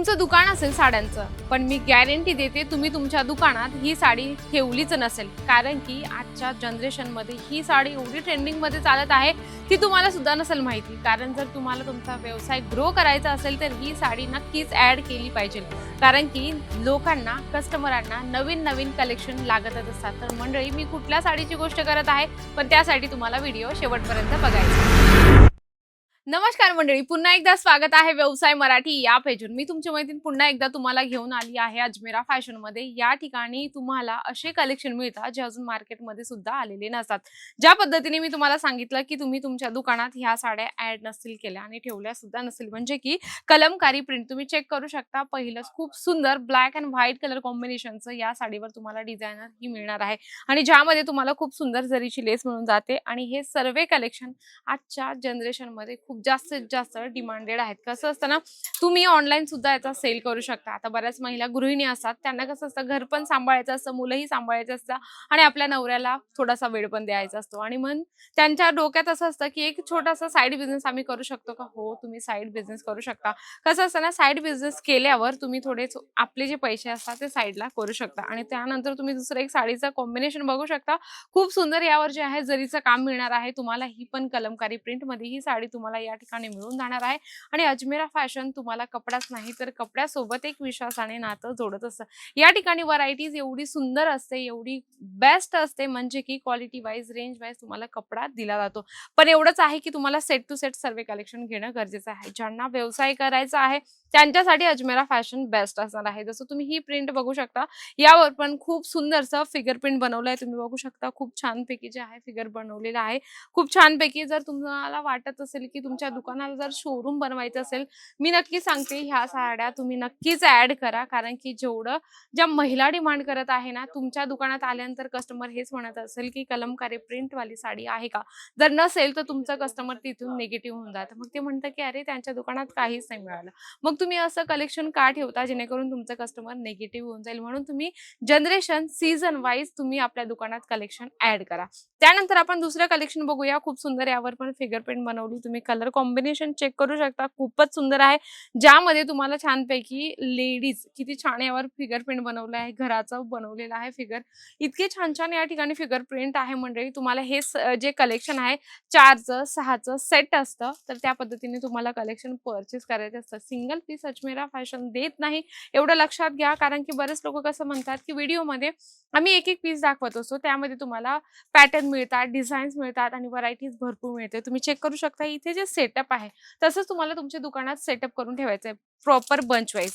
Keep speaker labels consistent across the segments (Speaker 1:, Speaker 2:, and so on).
Speaker 1: तुमचं दुकान असेल साड्यांचं, पण मी गॅरंटी देते तुम्ही तुमच्या दुकानात ही साडी ठेवलीच नसेल, कारण की आजच्या जनरेशनमध्ये ही साडी एवढी ट्रेंडिंगमध्ये चालत आहे की तुम्हाला सुद्धा नसेल माहिती. कारण जर तुम्हाला तुमचा व्यवसाय ग्रो करायचा असेल तर ही साडी नक्कीच ॲड केली पाहिजे, कारण की लोकांना, कस्टमरांना नवीन नवीन कलेक्शन लागतच असतात. तर मंडळी, मी कुठल्या साडीची गोष्ट करत आहे, पण त्यासाठी तुम्हाला व्हिडिओ शेवटपर्यंत बघायचा. नमस्कार मंडळी, पुन्हा एकदा स्वागत आहे व्यवसाय मराठी या पेजवर. मी तुमची मैत्रीण पुन्हा एकदा तुम्हाला घेऊन आली आहे अजमेरा फॅशन मध्ये. या ठिकाणी तुम्हाला असे कलेक्शन मिळतात जे अजून मार्केटमध्ये सुद्धा आलेले नसतात. ज्या पद्धतीने मी तुम्हाला सांगितलं की तुम्ही तुमच्या दुकानात ह्या साड्या ऍड नसतील केल्या आणि ठेवल्या सुद्धा नसतील, म्हणजे की कलमकारी प्रिंट तुम्ही चेक करू शकता. पहिलंच खूप सुंदर ब्लॅक अँड व्हाईट कलर कॉम्बिनेशनचं या साडीवर तुम्हाला डिझायनर ही मिळणार आहे आणि ज्यामध्ये तुम्हाला खूप सुंदर जरीची लेस मिळून जाते. आणि हे सर्व कलेक्शन आजच्या जनरेशन मध्ये खूप जास्तीत जास्त डिमांडेड आहेत. कसं असतं ना, तुम्ही ऑनलाईन सुद्धा याचा सेल करू शकता. आता बऱ्याच महिला गृहिणी असतात, त्यांना कसं असतं, घर पण सांभाळायचं असतं, मुलंही सांभाळायचं असतं आणि आपल्या नवऱ्याला थोडासा वेळ पण द्यायचा असतो. आणि मग त्यांच्या डोक्यात असं असतं की एक छोटासा साईड बिझनेस आम्ही करू शकतो का? हो, तुम्ही साईड बिझनेस करू शकता. कसं असतं ना, साईड बिझनेस केल्यावर तुम्ही थोडे आपले जे पैसे असतात ते साईडला करू शकता आणि त्यानंतर तुम्ही दुसरं एक साडीचं कॉम्बिनेशन बघू शकता. खूप सुंदर यावर जे आहे जरीचं काम मिळणार आहे तुम्हाला. ही पण कलमकारी प्रिंट मध्ये ही साडी तुम्हाला या ठिकाणी मिळून जाणार आहे. आणि अजमेरा फॅशन तुम्हाला कपडाच नाही तर कपड्यासोबत एक विश्वासाने नातं जोडत असतं. या ठिकाणी व्हरायटीज एवढी सुंदर असते, एवढी बेस्ट असते, म्हणजे की क्वालिटी वाईज, रेंज वाईज तुम्हाला कपडा दिला जातो. पण एवढंच आहे की तुम्हाला सेट टू सेट सर्व कलेक्शन घेणं गरजेचं आहे. ज्यांना व्यवसाय करायचा आहे त्यांच्यासाठी अजमेरा फॅशन बेस्ट असणार आहे. जसं तुम्ही ही प्रिंट बघू शकता, यावर पण खूप सुंदरसं फिगर प्रिंट बनवलंय. तुम्ही बघू शकता, खूप छानपैकी जे आहे फिगर बनवलेला आहे. खूप छानपैकी. जर तुम्हाला वाटत असेल की तुमच्या दुकानाला जर शोरूम बनवायचं असेल, मी नक्की सांगते ह्या साड्या तुम्ही नक्कीच ऍड करा. कारण की जेवढं ज्या महिला डिमांड करत आहे ना, तुमच्या दुकानात आल्यानंतर कस्टमर हेच म्हणत असेल की कलमकारी प्रिंट वाली साडी आहे का? जर नसेल तर तुमचं कस्टमर तिथून निगेटिव्ह होऊन जातं. मग ते म्हणतं की अरे, त्यांच्या दुकानात काहीच नाही मिळालं. मग तुम्ही असं कलेक्शन का ठेवता जेणेकरून तुमचं कस्टमर निगेटिव्ह होऊन जाईल? म्हणून तुम्ही जनरेशन सीझन वाईज तुम्ही आपल्या दुकानात कलेक्शन ऍड करा. त्यानंतर आपण दुसरं कलेक्शन बघूया. खूप सुंदर यावर पण फिगर प्रिंट बनवली. तुम्ही कलर कॉम्बिनेशन चेक करू शकता, खूपच सुंदर आहे. ज्यामध्ये तुम्हाला छानपैकी लेडीज, किती छान यावर फिगर प्रिंट बनवलं आहे, घराचं बनवलेलं आहे फिगर. इतके छान छान या ठिकाणी फिगर प्रिंट आहे मंडळी. तुम्हाला हे जे कलेक्शन आहे 4चं 6चं सेट असतं, तर त्या पद्धतीने तुम्हाला कलेक्शन परचेस करायचं असतं. सिंगल पीस अजमेरा फॅशन देत नाही, एवढं लक्षात घ्या. कारण की बरेच लोक कसं म्हणतात की व्हिडिओमध्ये आम्ही एक एक पीस दाखवत असतो, त्यामध्ये तुम्हाला पॅटर्न मिळतात, डिझाईन्स मिळतात आणि व्हरायटीज भरपूर मिळते. तुम्ही चेक करू शकता इथे जे सेटअप आहे तसंच तुम्हाला तुमच्या दुकानात सेटअप करून ठेवायचं आहे, प्रॉपर बंच वाईज.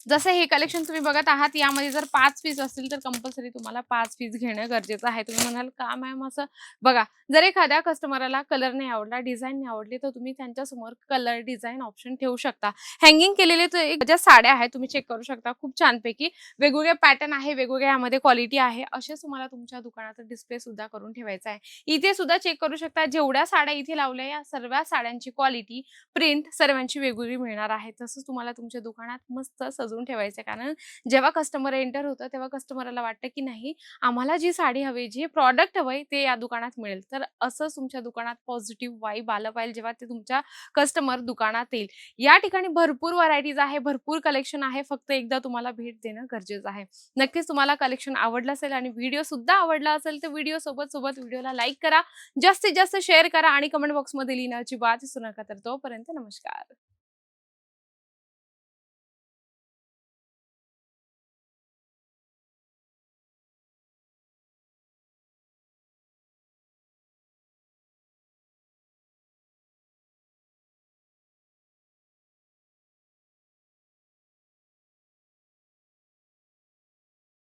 Speaker 1: जसं हे कलेक्शन तुम्ही बघत आहात, यामध्ये जर 5 पीस असतील तर कंपल्सरी तुम्हाला 5 पीस घेणं गरजेचं आहे. तुम्ही म्हणाल का मॅम असं? बघा, जर एखाद्या कस्टमरला कलर नाही आवडला, डिझाईन नाही आवडली, तर तुम्ही त्यांच्यासमोर कलर डिझाईन ऑप्शन ठेवू शकता. हँगिंग केलेले ज्या साड्या आहेत तुम्ही चेक करू शकता, खूप छानपैकी वेगवेगळे पॅटर्न आहे, वेगवेगळ्या यामध्ये क्वालिटी आहे. असेच तुम्हाला तुमच्या दुकानात डिस्प्ले सुद्धा करून ठेवायचा आहे. इथे सुद्धा चेक करू शकता, जेवढ्या साड्या इथे लावल्या या सर्व साड्यांची क्वालिटी, प्रिंट सर्वांची वेगवेगळी मिळणार आहे. तसंच तुम्हाला तुमच्या दुकानात मस्त सजवून ठेवायचं. कारण जेव्हा कस्टमर एंटर होतं तेव्हा कस्टमरला वाटतं की नाही, आम्हाला जी साडी हवी, जे प्रॉडक्ट हवंय ते या दुकानात मिळेल. तर असंच तुमच्या दुकानात पॉझिटिव्ह वाइब आलं पाहिजे जेव्हा ते तुमच्या कस्टमर दुकानात येईल. या ठिकाणी भरपूर व्हरायटीज आहे, भरपूर कलेक्शन आहे. फक्त एकदा तुम्हाला भेट देणं गरजेचं आहे. नक्कीच तुम्हाला कलेक्शन आवडलं असेल आणि व्हिडिओ सुद्धा आवडला असेल तर व्हिडिओ सोबत व्हिडिओला लाईक करा, जास्तीत जास्त शेअर करा आणि कमेंट बॉक्समध्ये लिहिण्याची बात विसरू नका. तर तोपर्यंत नमस्कार.